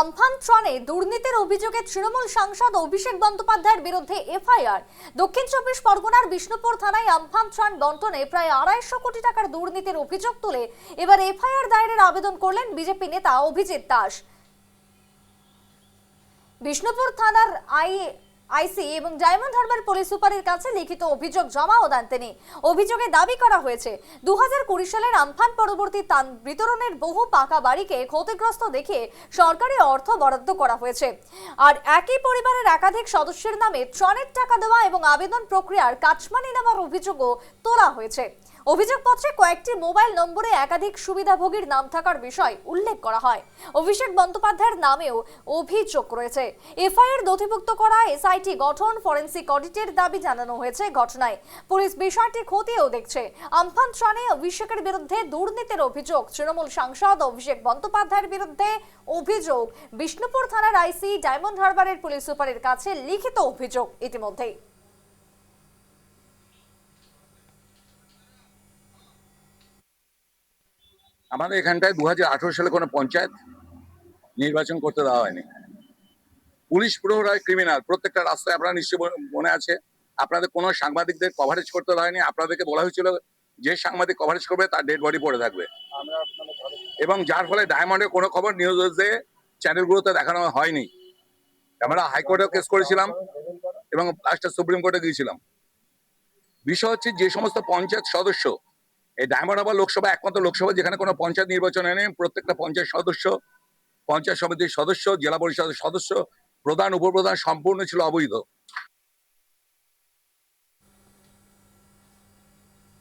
Amphan ত্রাণে দুর্নীতির অভিযোগে তৃণমূল সাংসদ অভিষেক বন্দ্যোপাধ্যায়ের বিরুদ্ধে এফআইআর। দক্ষিণ চব্বিশ পরগনার বিষ্ণুপুর থানায় আমফান ত্রাণ বন্টনে প্রায় 250 কোটি টাকার দুর্নীতির অভিযোগ তুলে এবার এফআইআর দায়েরের আবেদন করলেন বিজেপি নেতা অভিজিৎ দাস। বিষ্ণুপুর থানার আইসি এবং ডায়মন্ড হারবার পুলিশ সুপারের কাছে লিখিত অভিযোগ জমাও দেন তিনি। অভিযোগে দাবি করা হয়েছে 2020 সালের আমফান পরবর্তী ত্রাণ বিতরণের বহু পাকা বাড়িকে ক্ষতিগ্রস্ত দেখে সরকারি অর্থ বরাদ্দ করা হয়েছে, আর একই পরিবারের একাধিক সদস্যের নামে ত্রাণের টাকা দেওয়া এবং আবেদন প্রক্রিয়ার কাটমানি নেওয়ার অভিযোগও তোলা হয়েছে। অভিযোগপত্রে কয়েকটি মোবাইল নম্বরে একাধিক সুবিধাভোগীর নাম থাকার বিষয় উল্লেখ করা হয়। অভিষেক বন্দ্যোপাধ্যায়ের নামেও অভিযোগ রয়েছে। এফআইআর নথিভুক্ত করা এসআইটি গঠন, ফরেনসিক অডিটের দাবি জানানো হয়েছে। ঘটনায় পুলিশ বিষয়টি খতিয়েও দেখছে। আমফান ত্রাণে অভিষেকের বিরুদ্ধে দুর্নীতির অভিযোগ, তৃণমূল সাংসদ অভিষেক বন্দ্যোপাধ্যায়ের বিরুদ্ধে অভিযোগ, বিষ্ণুপুর থানার আইসি, ডায়মন্ড হারবারের পুলিশ সুপারের কাছে লিখিত অভিযোগ ইতিমধ্যেই। আমাদের এখানটায় 2018 সালে কোনো পঞ্চায়েত নির্বাচন করতে দেওয়া হয়নি। পুলিশ প্রহরায় ক্রিমিনাল, প্রত্যেকটা রাস্তায় আপনারা নিশ্চয়ই মনে আছে, আপনাদের কোনো সাংবাদিকদের কভারেজ করতে দেওয়া হয়নি। আপনাদেরকে বলা হয়েছিল যে সাংবাদিক কভারেজ করবে তার ডেড বডি পড়ে থাকবে, এবং যার ফলে ডায়মন্ডের কোনো খবর নিউজে চ্যানেলগুলোতে দেখানো হয়নি। আমরা হাইকোর্টেও কেস করেছিলাম এবং লাস্টে সুপ্রিম কোর্টে গিয়েছিলাম। বিষয় হচ্ছে যে সমস্ত পঞ্চায়েত সদস্য, এই ডায়মন্ড হারবার লোকসভা একমাত্র লোকসভা যেখানে কোনো পঞ্চায়েত নির্বাচন হয়নি, প্রত্যেকটা পঞ্চায়েত সদস্য, পঞ্চায়েত সমিতির সদস্য, জেলা পরিষদের সদস্য, প্রধান উপপ্রধান সম্পূর্ণ ছিল অবৈধ।